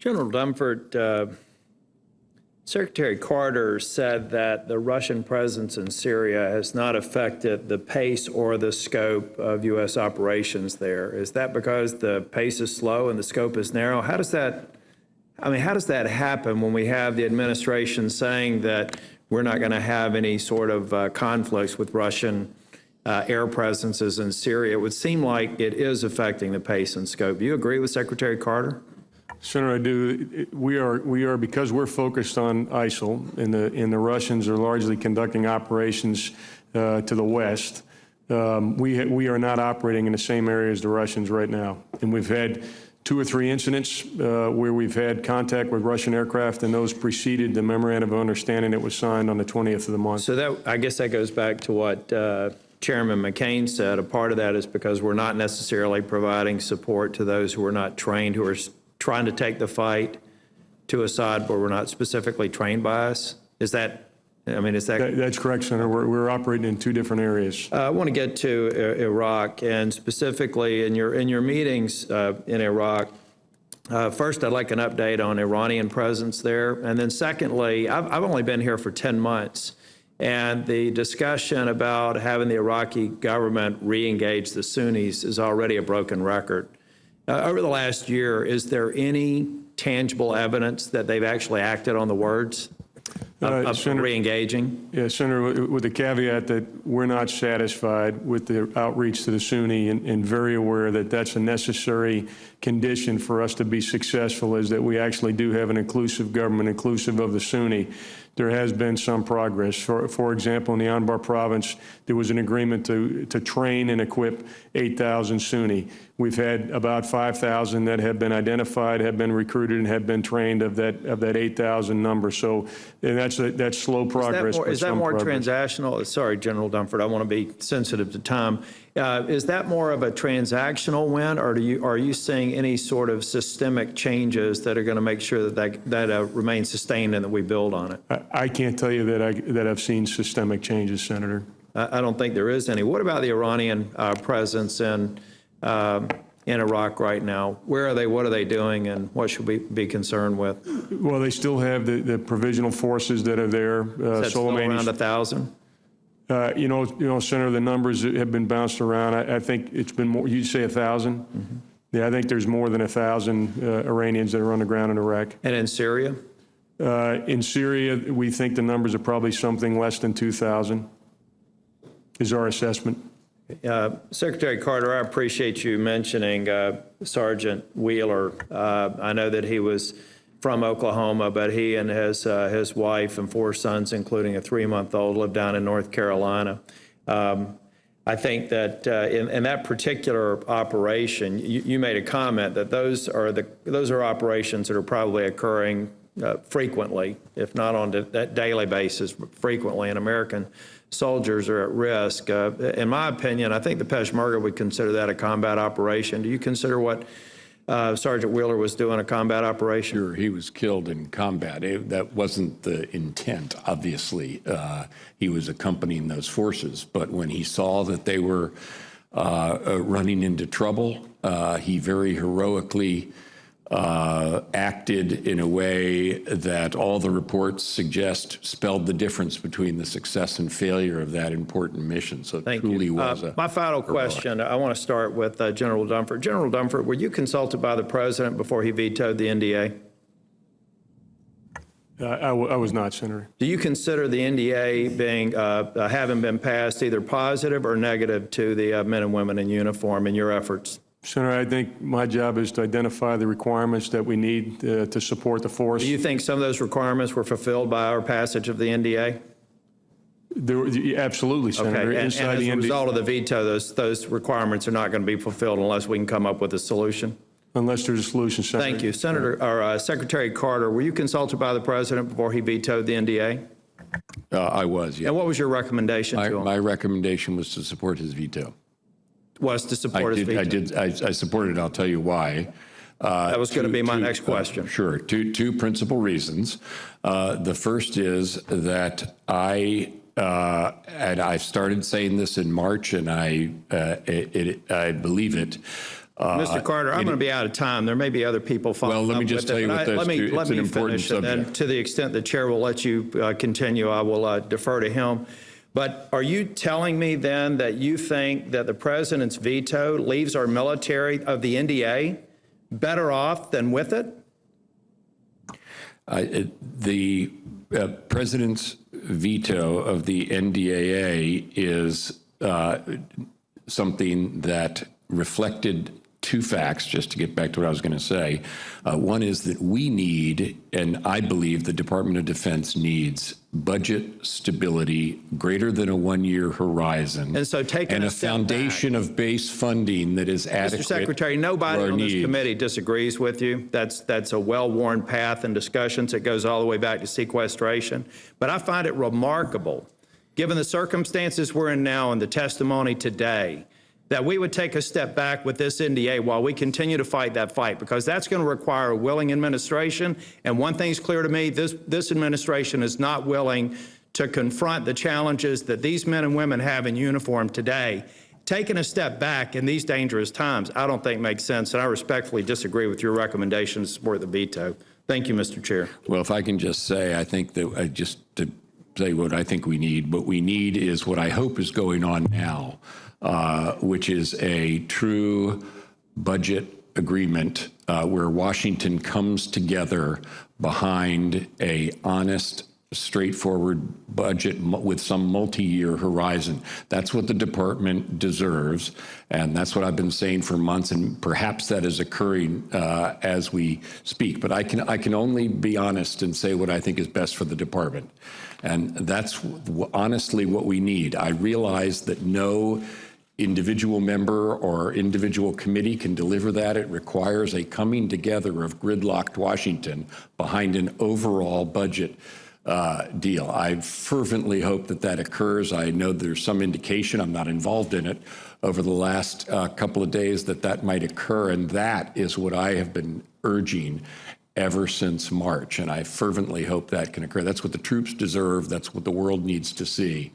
General Dunford, Secretary Carter said that the Russian presence in Syria has not affected the pace or the scope of U.S. operations there. Is that because the pace is slow and the scope is narrow? How does that happen when we have the administration saying that we're not going to have any sort of conflicts with Russian air presences in Syria? It would seem like it is affecting the pace and scope. Do you agree with Secretary Carter? Senator, I do. We are because we're focused on ISIL, and the Russians are largely conducting operations to the west. We are not operating in the same area as the Russians right now, and we've had 2 or 3 incidents where we've had contact with Russian aircraft, and those preceded the memorandum of understanding that was signed on the 20th of the month. So I guess that goes back to what Chairman McCain said. A part of that is because we're not necessarily providing support to those who are not trained, who are trying to take the fight to a side where we're not specifically trained by us. Is that? That's correct, Senator. We're operating in 2 different areas. I want to get to Iraq, and specifically in your meetings in Iraq. First, I'd like an update on Iranian presence there, and then secondly, I've only been here for 10 months, and the discussion about having the Iraqi government re-engage the Sunnis is already a broken record. Over the last year, is there any tangible evidence that they've actually acted on the words of re-engaging? Yeah, Senator, with the caveat that we're not satisfied with the outreach to the Sunni and very aware that that's a necessary condition for us to be successful, is that we actually do have an inclusive government, inclusive of the Sunni. There has been some progress. For example, in the Anbar province, there was an agreement to train and equip 8,000 Sunni. We've had about 5,000 that have been identified, have been recruited, and have been trained of that 8,000 number. So that's slow progress. Is that more transactional? Sorry, General Dunford, I want to be sensitive to time. Is that more of a transactional win, or are you seeing any sort of systemic changes that are going to make sure that remains sustained and that we build on it? I can't tell you that I've seen systemic changes, Senator. I don't think there is any. What about the Iranian presence in Iraq right now? Where are they? What are they doing? And what should we be concerned with? Well, they still have the provisional forces that are there. Is that still around 1,000? You know, Senator, the numbers have been bounced around. I think it's been more. You'd say 1,000? Mm-hmm. Yeah, I think there's more than 1,000 Iranians that are on the ground in Iraq. And in Syria? In Syria, we think the numbers are probably something less than 2,000, is our assessment. Secretary Carter, I appreciate you mentioning Sergeant Wheeler. I know that he was from Oklahoma, but he and his wife and 4 sons, including a 3-month-old, live down in North Carolina. I think that in that particular operation, you made a comment that those are operations that are probably occurring frequently, if not on a daily basis, frequently, and American soldiers are at risk. In my opinion, I think the Peshmerga would consider that a combat operation. Do you consider what Sergeant Wheeler was doing a combat operation? Sure, he was killed in combat. That wasn't the intent, obviously. He was accompanying those forces, but when he saw that they were running into trouble, he very heroically acted in a way that all the reports suggest spelled the difference between the success and failure of that important mission. So it truly was my final question, I want to start with General Dunford. General Dunford, were you consulted by the President before he vetoed the NDAA? I was not, Senator. Do you consider the NDAA being having been passed either positive or negative to the men and women in uniform in your efforts? Senator, I think my job is to identify the requirements that we need to support the force. Do you think some of those requirements were fulfilled by our passage of the NDA? Absolutely, Senator. Okay, and as a result of the veto, those requirements are not going to be fulfilled unless we can come up with a solution? Unless there's a solution, Senator. Thank you. Secretary Carter, were you consulted by the President before he vetoed the NDA? I was, yeah. And what was your recommendation to him? My recommendation was to support his veto. Was to support his veto? I supported it. I'll tell you why. That was going to be my next question. Sure. Two principal reasons. The first is that and I started saying this in March, and I believe it. Mr. Carter, I'm going to be out of time. There may be other people following up. Well, let me just tell you what those two, it's an important And then subject. to the extent the chair will let you continue, I will defer to him. But are you telling me then that you think that the president's veto leaves our military of the NDAA better off than with it? The president's veto of the NDAA is something that reflected two facts, just to get back to what I was going to say. One is that we need, and I believe the Department of Defense needs, budget stability greater than a one-year horizon. And so taking a step foundation of base funding that is adequate. Mr. Secretary, nobody for our on this needs. committee disagrees with you. That's a well-worn path in discussions. It goes all the way back to sequestration. But I find it remarkable, given the circumstances we're in now and the testimony today, that we would take a step back with this NDA while we continue to fight that fight, because that's going to require a willing administration. And one thing's clear to me, this administration is not willing to confront the challenges that these men and women have in uniform today. Taking a step back in these dangerous times, I don't think makes sense, and I respectfully disagree with your recommendation to support the veto. Thank you, Mr. Chair. Well, if I can just say, I think that just to say what I think we need is what I hope is going on now, which is a true budget agreement where Washington comes together behind a honest, straightforward budget with some multi-year horizon. That's what the department deserves, and that's what I've been saying for months, and perhaps that is occurring as we speak. But I can only be honest and say what I think is best for the department, and that's honestly what we need. I realize that no individual member or individual committee can deliver that. It requires a coming together of gridlocked Washington behind an overall budget deal. I fervently hope that that occurs. I know there's some indication, I'm not involved in it, over the last couple of days that might occur, and that is what I have been urging ever since March, and I fervently hope that can occur. That's what the troops deserve. That's what the world needs to see.